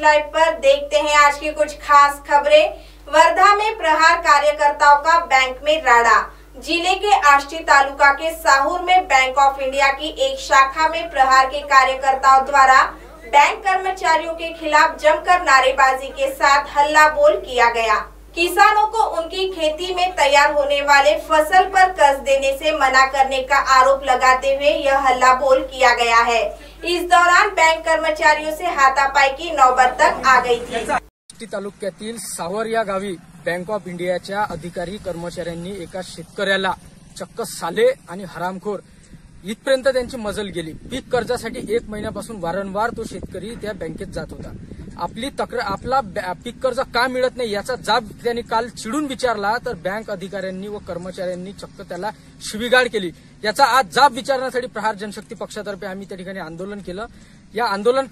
Live पर देखते हैं आज की कुछ खास खबरें। वर्धा में प्रहार कार्यकर्ताओं का बैंक में राड़ा। जिले के आष्टी तालुका के साहूर में बैंक ऑफ इंडिया की एक शाखा में प्रहार के कार्यकर्ताओं द्वारा बैंक कर्मचारियों के खिलाफ जमकर नारेबाजी के साथ हल्ला बोल किया गया। किसानों को उनकी खेती में तैयार होने वाले फसल पर कर्ज देने से मना करने का आरोप लगाते हुए यह हल्ला बोल किया गया है। इस दौरान बैंक कर्मचारियों से हाथापाई की नौबत तक आ गई थी। आष्टी तालुक्यातील सावर या गावी बँक ऑफ इंडियाच्या अधिकारी कर्मचाऱ्यांनी एका शेतकऱ्याला चक्क साले आणि हरामखोर इथपर्यंत त्यांची मजल गेली। पीक कर्जासाठी 1 महिन्यापासून वारंवार तो शेतकरी त्या बँकेत जात होता। आपला पीक कर्ज का मिळत नाही याचा जाब त्यांनी काल चिडून विचारला तर बँक अधिकाऱ्यांनी व कर्मचाऱ्यांनी चक्क त्याला शिवीगाळ केली। याचा आज जाब विचारण्यासाठी प्रहार जनशक्ती पक्षातर्फे आम्ही त्या ठिकाणी आंदोलन केलं। या आंदोलन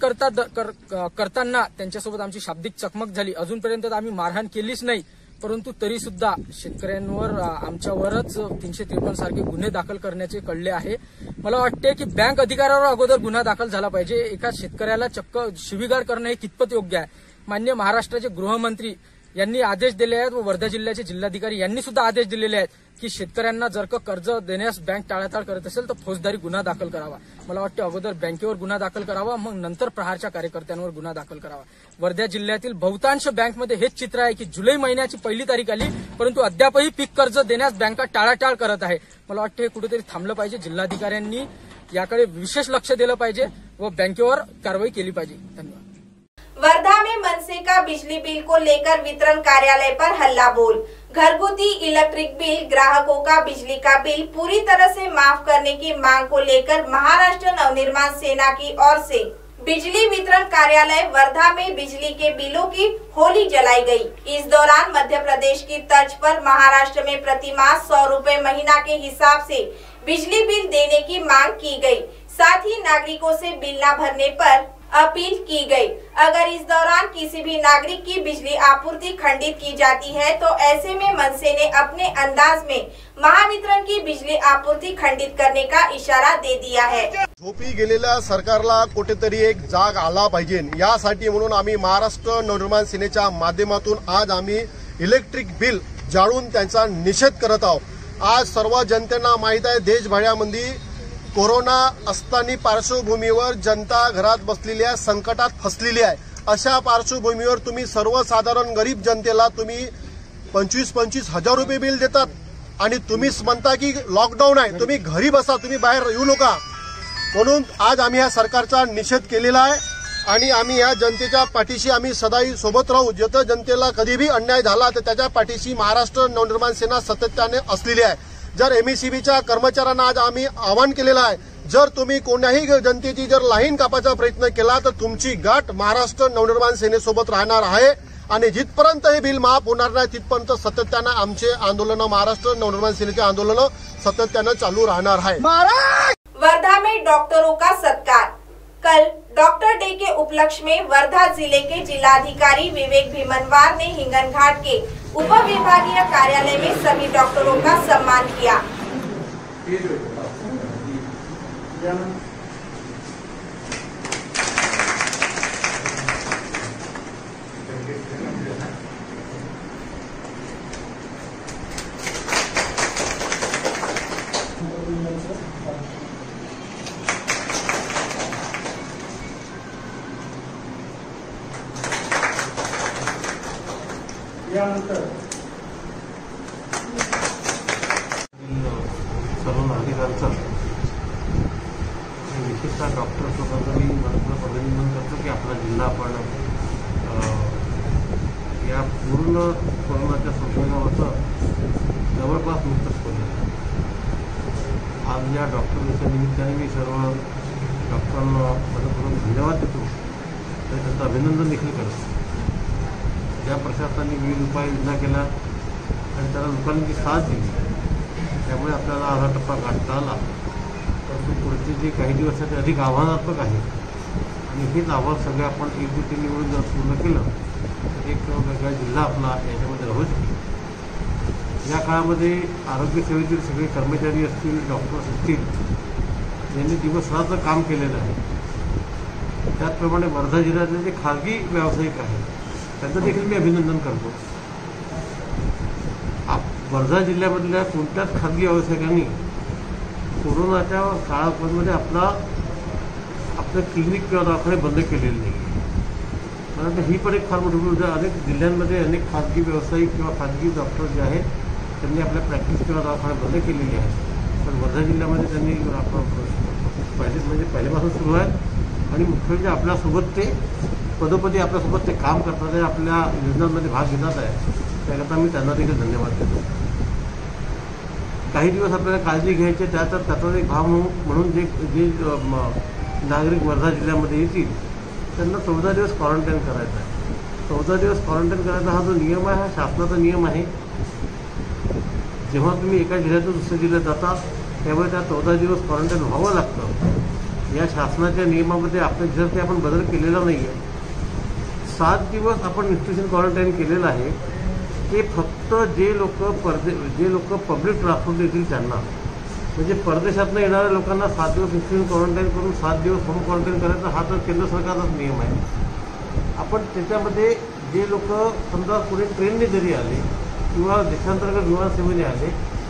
करताना त्यांच्यासोबत आमची शाब्दिक चकमक झाली। अजूनपर्यंत आम्ही मारहाण केलीच नाही, परंतु तरी सुद्धा शेतकऱ्यांवर आमच्यावरच 353 सारखे गुन्हे दाखल करण्याचे कळले आहे। मला वाटते की बँक अधिकाऱ्यावर अगोदर गुन्हा दाखल झाला पाहिजे। एका शेतकऱ्याला चक्क शिवीगाळ करणे हे कितपत योग्य आहे? माननीय महाराष्ट्राचे गृहमंत्री यांनी आदेश दिले आहेत व वर्धा जिल्ह्याचे जिल्हाधिकारी यांनी सुद्धा आदेश दिलेले आहेत की शेतकऱ्यांना जर का कर्ज देण्यास बँक टाळाटाळ करत असेल तर फौजदारी गुन्हा दाखल करावा। मला वाटते अगोदर बँकेवर गुन्हा दाखल करावा, मग नंतर प्रहारच्या कार्यकर्त्यांवर गुन्हा दाखल करावा। वर्धा जिल्ह्यातील बहुतांश बँकमध्ये हेच चित्र आहे की जुलै महिन्याची 1 तारीख आली, परंतु अद्यापही पीक कर्ज देण्यास बँका टाळाटाळ करत आहे। मला वाटते हे कुठेतरी थांबलं पाहिजे। जिल्हाधिकाऱ्यांनी याकडे विशेष लक्ष दिलं पाहिजे व बँकेवर कारवाई केली पाहिजे। धन्यवाद। वर्धा में मनसे का बिजली बिल को लेकर वितरण कार्यालय पर हल्ला बोल। घरगुती इलेक्ट्रिक बिल, ग्राहकों का बिजली का बिल पूरी तरह से माफ करने की मांग को लेकर महाराष्ट्र नवनिर्माण सेना की ओर से बिजली वितरण कार्यालय वर्धा में बिजली के बिलों की होली जलाई गई। इस दौरान मध्य प्रदेश की तर्ज पर महाराष्ट्र में प्रतिमाह 100 रुपए महीना के हिसाब से बिजली बिल देने की मांग की गई। साथ ही नागरिकों से बिल न भरने पर अपील की गई। अगर इस दौरान किसी भी नागरिक की बिजली आपूर्ति खंडित की जाती है तो ऐसे में मनसे ने अपने अंदाज में महावितरण की बिजली आपूर्ति खंडित करने का इशारा दे दिया है। झोपी गेलेल्या सरकारला कुठेतरी एक जाग आला पाहिजे, यासाठी म्हणून आम्ही महाराष्ट्र नवनिर्माण सेनेच्या माध्यमातून आज आम्ही इलेक्ट्रिक बिल जाळून त्यांचा निषेध करत आहोत। आज सर्व जनतेला माहित आहे देशभरामध्ये कोरोना असताना पार्श्वभूमीवर जनता घरात बसलेली आहे, संकटात फसलेली आहे। अशा पार्श्वभूमीवर तुम्ही सर्वसाधारण गरीब जनतेला तुम्ही 25-25 हजार रुपये बिल देतात आणि तुम्हीच म्हणता की लॉकडाऊन आहे, तुम्ही घरी बसा, तुम्ही बाहेर येऊ नका। म्हणून आज आम्ही या सरकारचा निषेध केलेला आहे आणि आम्ही या जनतेच्या पाठीशी आम्ही सदाही सोबत राहू। जिथे जनतेला कधीही अन्याय झाला तर त्याच्या पाठीशी महाराष्ट्र नवनिर्माण सेना सातत्याने असलेली आहे। जर एमएससीबीच्या कर्मचाऱ्यांना आज आम्ही आवाहन केलेलं आहे, जर तुम्ही कोण्याही जनतेची जर लाईन कापायचा प्रयत्न केला तर तुमची गाठ महाराष्ट्र नवनिर्माण सेनेसोबत राहणार आहे आणि जिथपर्यंत हे बिल माफ होणार नाही तिथपर्यंत सातत्याने आमचे आंदोलन महाराष्ट्र नवनिर्माण सेनेचे आंदोलन सातत्याने चालू राहणार आहे। वर्धा में डॉक्टरों का सत्कार। कल डॉक्टर डे के उपलक्ष्य में वर्धा जिले के जिलाधिकारी विवेक भीमनवार ने हिंगनघाट के उप विभागीय कार्यालय में सभी डॉक्टरों का सम्मान किया। यानंतर सर्व नागरिकांचं विशेषतः डॉक्टर सोबत मी अभिनंदन करतो की आपला जिल्हा आपण या पूर्ण कोरोनाच्या संसर्गावरचं जवळपास मुक्तच केलं। आज या डॉक्टर दिवसा निमित्ताने मी सर्व डॉक्टरांना मनपूर्वक धन्यवाद देतो आणि त्यांचं अभिनंदन देखील करतो। ज्या प्रशासनाने विविध उपाययोजना केल्या आणि त्याला लोकांची साथ दिली त्यामुळे आपल्याला हा टप्पा गाठता आला। परंतु पुढचे जे काही दिवस आहेत ते अधिक आव्हानात्मक आहे आणि हेच आव्हान सगळं आपण एकजुटीने मिळून जर पूर्ण केलं तर एक वेगळा जिल्हा आपला याच्यामध्ये राहू शकेल। या काळामध्ये आरोग्य सेवेतील सगळे कर्मचारी असतील, डॉक्टर्स असतील, यांनी दिवसरात्र काम केलेलं आहे। त्याचप्रमाणे वर्धा जिल्ह्यातले जे खाजगी व्यावसायिक आहेत त्यांचं देखील मी अभिनंदन करतो. वर्धा जिल्ह्यामधल्या कोणत्याच खाजगी व्यावसायिकांनी कोरोनाच्या काळामध्ये आपलं क्लिनिक किंवा दवाखाने बंद केलेले नाही. मला वाटतं ही पण एक फार मोठी गोष्ट. अनेक जिल्ह्यांमध्ये अनेक खाजगी व्यावसायिक किंवा खाजगी डॉक्टर जे आहेत त्यांनी आपल्या प्रॅक्टिस किंवा दवाखाने बंद केलेले आहेत. पण वर्धा जिल्ह्यामध्ये त्यांनी पहिल्यापासून सुरू आहे आणि मुख्य म्हणजे आपल्यासोबत ते पदोपदी आपल्यासोबत ते काम करतात आहे, आपल्या योजनांमध्ये भाग घेतात आहे. त्याकरता मी त्यांना देखील धन्यवाद देतो. काही दिवस आपल्याला काळजी घ्यायची त्याचा एक भाग म्हणून जे नागरिक वर्धा जिल्ह्यामध्ये येतील त्यांना 14 दिवस क्वारंटाईन करायचं आहे. 14 दिवस क्वारंटाईन करायचा हा जो नियम आहे हा शासनाचा नियम आहे. जेव्हा तुम्ही एका जिल्ह्यातून दुसऱ्या जिल्ह्यात जाता त्यामुळे त्या 14 दिवस क्वारंटाईन व्हावं लागतं. या शासनाच्या नियमामध्ये आपल्या जिल्ह्यात काही आपण बदल केलेला नाही आहे. 7 दिवस आपण इन्स्टिट्यूशन क्वारंटाईन केलेलं आहे. ते फक्त जे लोक पब्लिक ट्रान्सपोर्ट येतील त्यांना, म्हणजे परदेशातून येणाऱ्या लोकांना 7 दिवस इन्स्टिट्यूशन क्वारंटाईन करून 7 दिवस होम क्वारंटाईन करायचा हा तर केंद्र सरकारचाच नियम आहे. आपण त्याच्यामध्ये जे लोक समजा पुढे ट्रेनने जरी आले किंवा देशांतर्गत विमानसेवेने आले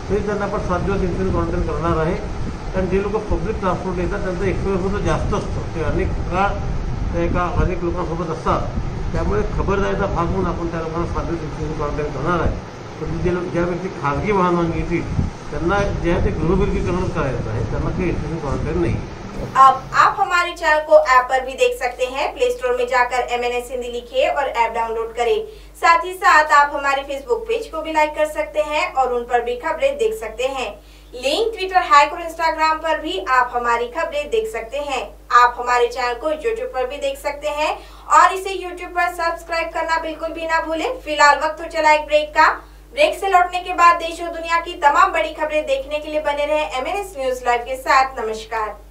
तरी त्यांना आपण 7 दिवस इन्स्टिट्यूशन क्वारंटाईन करणार आहे. कारण जे लोक पब्लिक ट्रान्सपोर्ट येतात त्यांचं एक्सपिरियन्स जास्त असतं. ते अनेक लोकांसोबत असतात. त्यामुळे खबरदारीचा भाग म्हणून आपण त्या लोकांना 7 दिवस इन्स्टिट्यूशन क्वारंटाईन करणार आहे. पण ज्या व्यक्ती खाजगी वाहनांनी येतील त्यांना जे आहे ते गृहविलगीकरण करायचं आहे, त्यांना काही इन्स्टिट्यूशन क्वारंटाईन नाही. अब आप हमारे चैनल को ऐप पर भी देख सकते हैं। प्ले स्टोर में जाकर MNS हिंदी लिखिए और ऐप डाउनलोड करें। साथ ही साथ आप हमारे फेसबुक पेज को भी लाइक कर सकते हैं और उन पर भी खबरें देख सकते हैं। लिंक ट्विटर, हैक और इंस्टाग्राम पर भी आप हमारी खबरें देख सकते हैं। आप हमारे चैनल को यूट्यूब पर भी देख सकते हैं और इसे यूट्यूब पर सब्सक्राइब करना बिल्कुल भी ना भूलें। फिलहाल वक्त हो चला एक ब्रेक का। ब्रेक से लौटने के बाद देश और दुनिया की तमाम बड़ी खबरें देखने के लिए बने रहे MNS न्यूज लाइव के साथ। नमस्कार।